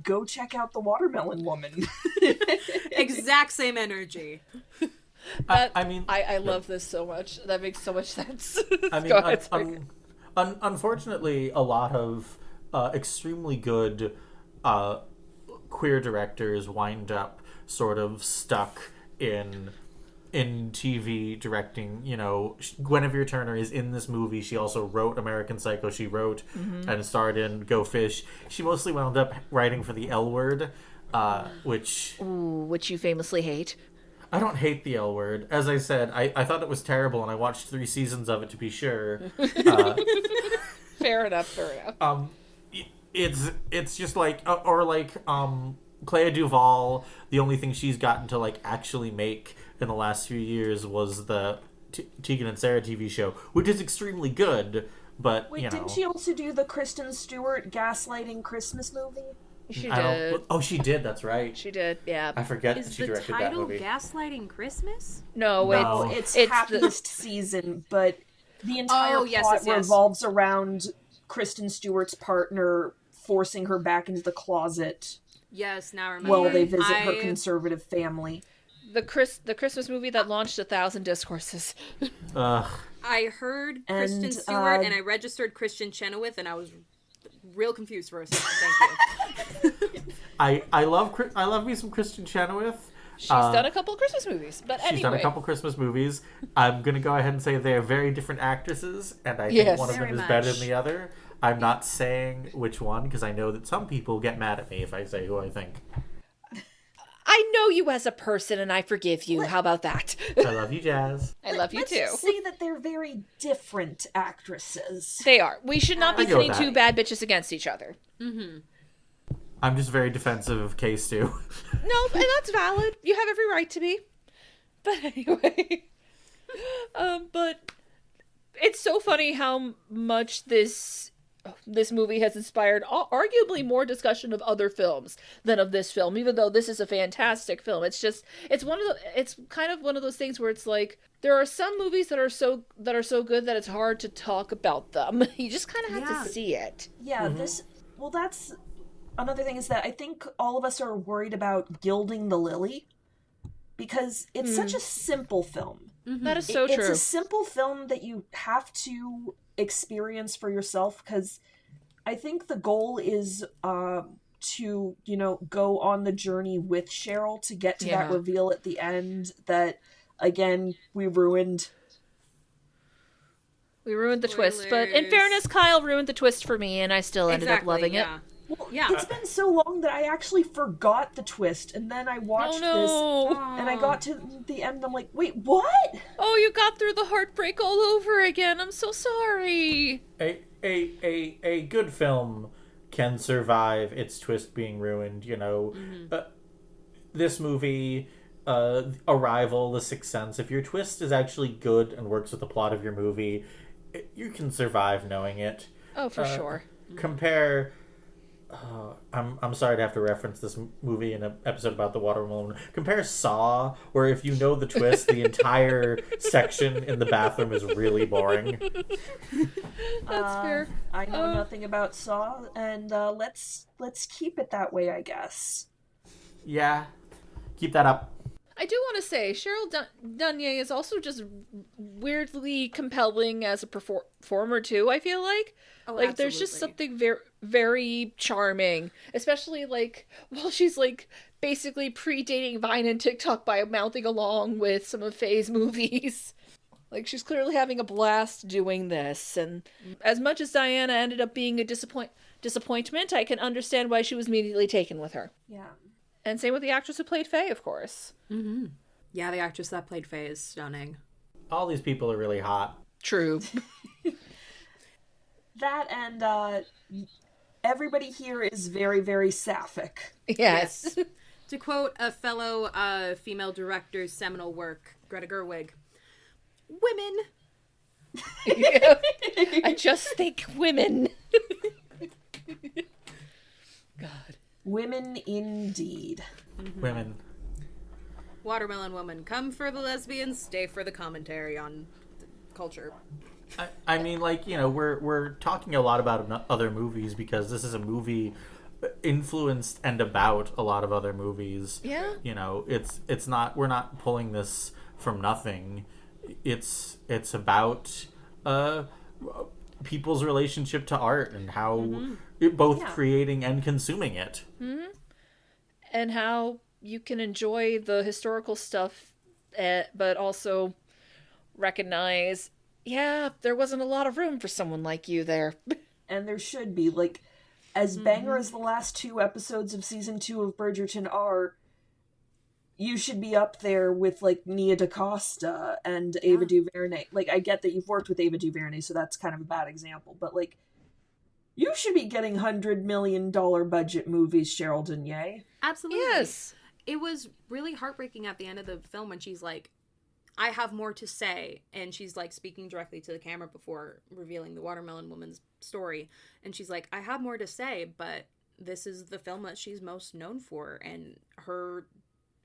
go check out The Watermelon Woman. Exact same energy. I love this so much. That makes so much sense. I mean, unfortunately, a lot of extremely good queer directors wind up sort of stuck in TV directing. You know, Guinevere Turner is in this movie. She also wrote American Psycho. She wrote and starred in Go Fish. She mostly wound up writing for the L Word, which you famously hate. I don't hate the L Word. As I said, I thought it was terrible, and I watched 3 seasons of it to be sure. Fair enough. It's just like, or like Clea Duvall. The only thing she's gotten to like actually make in the last few years was the Tegan and Sarah TV show, which is extremely good. But wait, didn't she also do the Kristen Stewart gaslighting Christmas movie? She did. Oh, she did. That's right. She did. Yeah. I forget that she directed that movie. Is the title Gaslighting Christmas? No. It's Happiest Season, but the entire plot revolves around Kristen Stewart's partner forcing her back into the closet. Yes, now I remember. While they visit her conservative family. The Christmas movie that launched 1,000 discourses. I heard Kristen Stewart and I registered Christian Chenoweth, and I was real confused for a second. Thank you. I love me some Kristen Chenoweth. She's done a couple of Christmas movies, but anyway. She's done a couple Christmas movies. I'm gonna go ahead and say they're very different actresses, and I think one of them is better than the other. I'm not saying which one because I know that some people get mad at me if I say who I think. I know you as a person, and I forgive you. How about that? I love you, Jazz. I love you, too. Let's just say that they're very different actresses. They are. We should not be pitting 2 bad bitches against each other. Mm-hmm. I'm just very defensive of Case, too. No, and that's valid. You have every right to be. But anyway. But it's so funny how much this movie has inspired arguably more discussion of other films than of this film, even though this is a fantastic film. It's kind of one of those things where it's like there are some movies that are so good that it's hard to talk about them. You just kind of have to see it. Yeah, that's another thing, is that I think all of us are worried about gilding the lily because it's such a simple film. Mm-hmm. That is so true. It's a simple film that you have to experience for yourself, because I think the goal is to go on the journey with Cheryl to get to that reveal at the end that again we ruined the twist, but in fairness, Kyle ruined the twist for me and I still ended up loving it. Well, it's been so long that I actually forgot the twist, and then I watched this, and I got to the end, and I'm like, wait, what? Oh, you got through the heartbreak all over again. I'm so sorry. A good film can survive its twist being ruined, this movie, Arrival, The Sixth Sense, if your twist is actually good and works with the plot of your movie, you can survive knowing it. Oh, for sure. Compare... I'm sorry to have to reference this movie in an episode about the watermelon. Compare Saw, where if you know the twist, the entire section in the bathroom is really boring. That's fair. I know nothing about Saw, and let's keep it that way, I guess. Yeah, keep that up. I do want to say, Cheryl Dunye is also just weirdly compelling as a performer, too, I feel like. Oh, like, there's just something very, very charming. Especially, while she's, basically predating Vine and TikTok by mouthing along with some of Faye's movies. She's clearly having a blast doing this. And as much as Diana ended up being a disappointment, I can understand why she was immediately taken with her. Yeah. And same with the actress who played Faye, of course. Mm-hmm. Yeah, the actress that played Faye is stunning. All these people are really hot. True. That and everybody here is very, very sapphic. Yes. To quote a fellow female director's seminal work, Greta Gerwig, women. I just think women. God. Women indeed. Women. Watermelon Woman, come for the lesbians, stay for the commentary on culture. I mean, like, you know, we're talking a lot about other movies because this is a movie influenced and about a lot of other movies. Yeah. You know, it's not, we're not pulling this from nothing. It's about people's relationship to art and how both creating and consuming it. And how you can enjoy the historical stuff, but also recognize, yeah, there wasn't a lot of room for someone like you there. And there should be, like, as banger as the last 2 episodes of season 2 of Bridgerton are, you should be up there with, like, Nia DaCosta and Ava DuVernay. Like, I get that you've worked with Ava DuVernay, so that's kind of a bad example, but, like, you should be getting $100 million budget movies, Cheryl Dunye. Absolutely. Yes. It was really heartbreaking at the end of the film when she's like, I have more to say. And she's like speaking directly to the camera before revealing the Watermelon Woman's story. And she's like, I have more to say, but this is the film that she's most known for. And her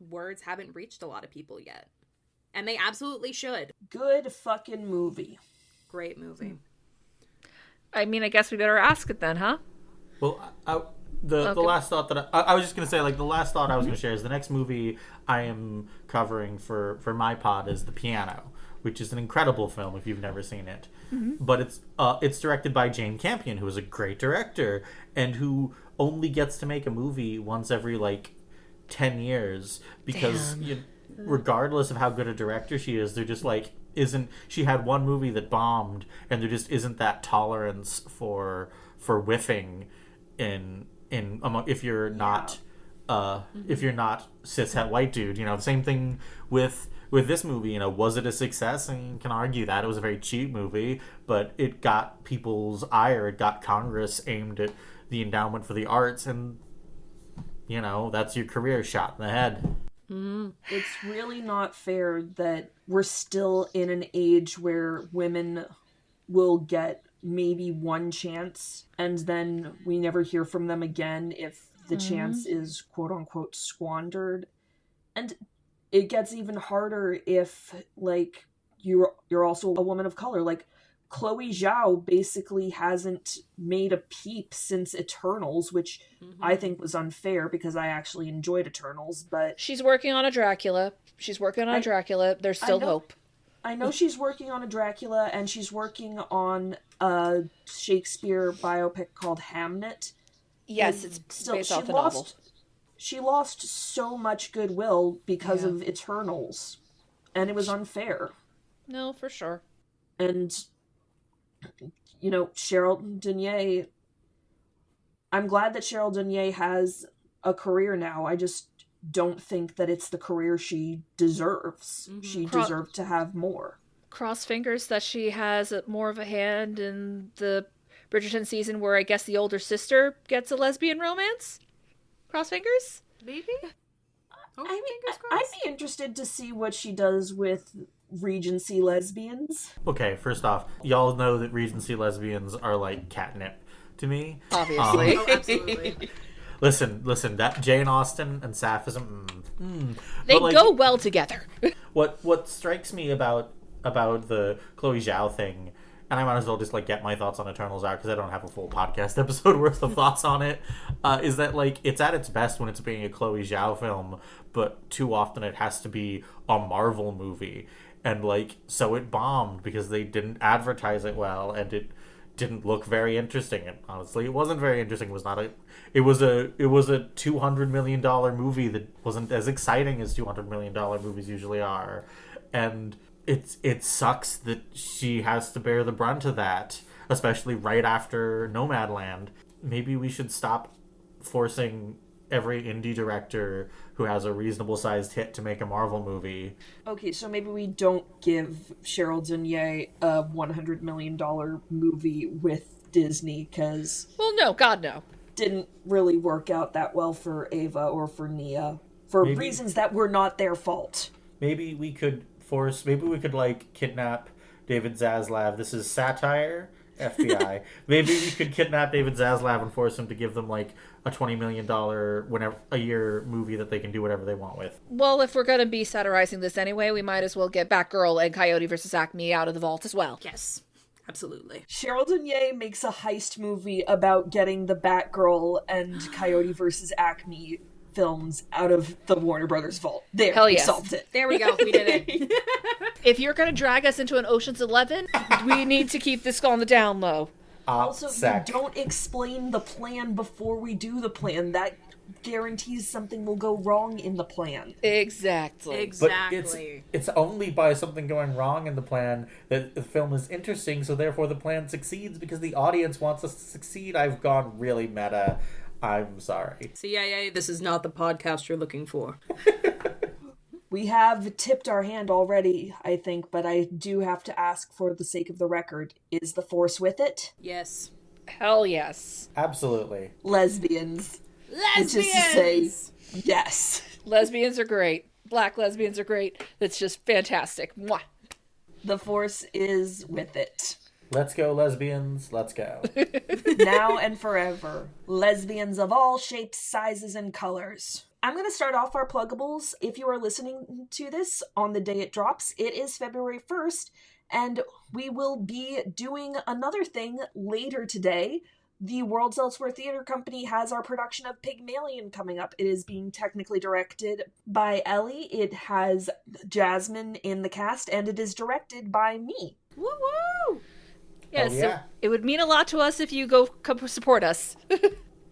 words haven't reached a lot of people yet. And they absolutely should. Good fucking movie. Great movie. I mean, I guess we better ask it then, huh? Well, the last thought that I was just going to say, like, the last thought I was going to share is the next movie I am covering for my pod is The Piano, which is an incredible film if you've never seen it. But it's directed by Jane Campion, who is a great director and who only gets to make a movie once every, like, 10 years because regardless of how good a director she is, they're just, like, she had one movie that bombed and there just isn't that tolerance for whiffing in if you're not if you're not cishet white dude. You know, the same thing with this movie. You know, was it a success? And you can argue that it was a very cheap movie, but it got people's ire. It got Congress aimed at the endowment for the arts, and you know, that's your career shot in the head. It's really not fair that we're still in an age where women will get maybe one chance and then we never hear from them again if the chance is quote unquote squandered. And it gets even harder if, like, you're also a woman of color. Like, Chloe Zhao basically hasn't made a peep since Eternals, which I think was unfair because I actually enjoyed Eternals, but... She's working on a Dracula. There's still hope. I know she's working on a Dracula, and she's working on a Shakespeare biopic called Hamnet. Yes, it's based off the novel. She lost so much goodwill because of Eternals, and it was unfair. No, for sure. And... you know, Cheryl Dunye, I'm glad that Cheryl Dunye has a career now. I just don't think that it's the career she deserves. She deserved to have more. Cross fingers that she has more of a hand in the Bridgerton season where I guess the older sister gets a lesbian romance? Cross fingers? Maybe? I'd be interested to see what she does with Regency lesbians. Okay, first off, y'all know that Regency lesbians are like catnip to me. Obviously. Oh, absolutely. Listen, that Jane Austen and sapphism, They go well together. What strikes me about the Chloe Zhao thing, and I might as well just like get my thoughts on Eternals out because I don't have a full podcast episode worth of thoughts on it, is that like it's at its best when it's being a Chloe Zhao film, but too often it has to be a Marvel movie. And, like, so it bombed because they didn't advertise it well, and it didn't look very interesting. And honestly, it wasn't very interesting. It was a $200 million movie that wasn't as exciting as $200 million movies usually are. And it sucks that she has to bear the brunt of that, especially right after Nomadland. Maybe we should stop forcing every indie director who has a reasonable sized hit to make a Marvel movie. Okay, so maybe we don't give Cheryl Dunye a $100 million movie with Disney, because... Well, no, God, no. Didn't really work out that well for Ava or for Nia, for reasons that were not their fault. Maybe we could like kidnap David Zaslav. This is satire, FBI. Maybe we could kidnap David Zaslav and force him to give them like a $20 million whenever a year movie that they can do whatever they want with. Well, if we're going to be satirizing this anyway, we might as well get Batgirl and Coyote versus Acme out of the vault as well. Yes, absolutely. Cheryl Dunye makes a heist movie about getting the Batgirl and Coyote versus Acme films out of the Warner Brothers vault. There, Hell we yes. solved it. There we go. We did it. If you're going to drag us into an Ocean's 11, we need to keep this on the down low. Also, Sec. you don't explain the plan before we do the plan. That guarantees something will go wrong in the plan. Exactly. But Exactly. it's only by something going wrong in the plan that the film is interesting, so therefore the plan succeeds because the audience wants us to succeed. I've gone really meta. I'm sorry. CIA, this is not the podcast you're looking for. We have tipped our hand already, I think, but I do have to ask for the sake of the record. Is the Force with it? Yes. Hell yes. Absolutely. Lesbians. Lesbians! Which is to say, yes. Lesbians are great. Black lesbians are great. It's just fantastic. Mwah. The Force is with it. Let's go, lesbians. Let's go. Now and forever. Lesbians of all shapes, sizes, and colors. I'm going to start off our Pluggables. If you are listening to this on the day it drops, it is February 1st, and we will be doing another thing later today. The World's Elsewhere Theater Company has our production of Pygmalion coming up. It is being technically directed by Ellie. It has Jasmine in the cast, and it is directed by me. Woo-woo! Yes, Oh, yeah. so it would mean a lot to us if you come support us.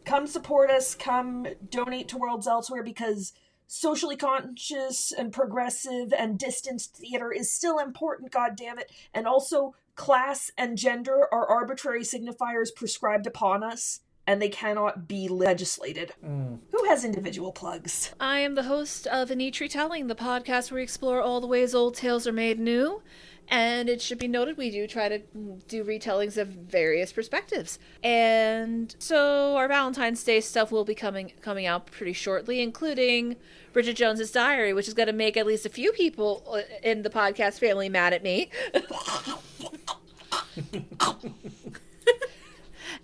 Come support us, come donate to Worlds Elsewhere, because socially conscious and progressive and distanced theater is still important, goddammit. And also, class and gender are arbitrary signifiers prescribed upon us, and they cannot be legislated. Who has individual plugs? I am the host of In Each Retelling, the podcast where we explore all the ways old tales are made new. And it should be noted, we do try to do retellings of various perspectives. And so our Valentine's Day stuff will be coming out pretty shortly, including Bridget Jones's Diary, which is going to make at least a few people in the podcast family mad at me.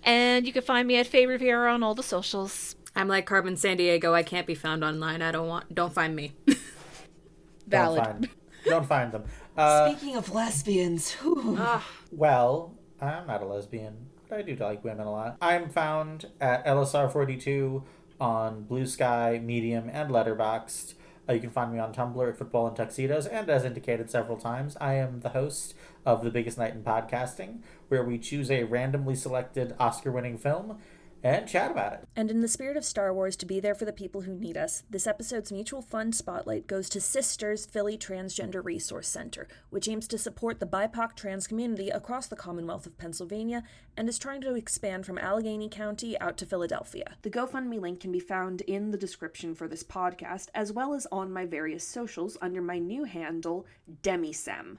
And you can find me at Faye Riviera on all the socials. I'm like Carmen Sandiego. I can't be found online. Don't find me. Valid. Don't find them. Speaking of lesbians, whew. Well, I'm not a lesbian, but I do like women a lot. I'm found at LSR42 on Bluesky, Medium, and Letterboxd. You can find me on Tumblr at Football and Tuxedos, and as indicated several times, I am the host of The Biggest Night in Podcasting, where we choose a randomly selected Oscar-winning film and chat about it. And in the spirit of Star Wars to be there for the people who need us, this episode's mutual fund spotlight goes to Sisters Philly Transgender Resource Center, which aims to support the BIPOC trans community across the Commonwealth of Pennsylvania and is trying to expand from Allegheny County out to Philadelphia. The GoFundMe link can be found in the description for this podcast, as well as on my various socials under my new handle, Demisem.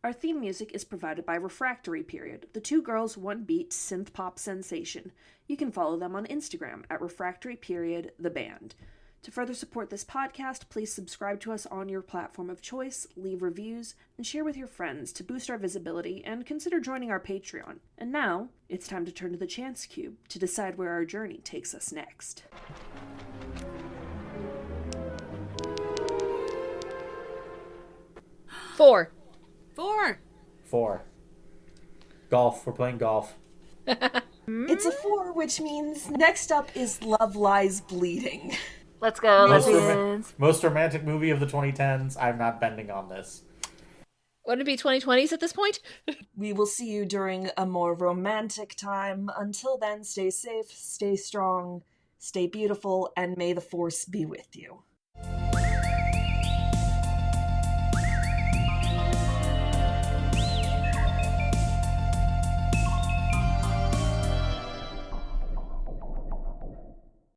Our theme music is provided by Refractory Period, the two girls, one beat synth pop sensation. You can follow them on Instagram at Refractory Period, the band. To further support this podcast, please subscribe to us on your platform of choice, leave reviews, and share with your friends to boost our visibility, and consider joining our Patreon. And now, it's time to turn to the Chance Cube to decide where our journey takes us next. Four. 4. Golf. We're playing golf. It's a 4, which means next up is Love Lies Bleeding. Let's go, Most, lesbians. most romantic movie of the 2010s. I'm not bending on this. Wouldn't it be 2020s at this point? We will see you during a more romantic time. Until then, stay safe, stay strong, stay beautiful, and may the Force be with you.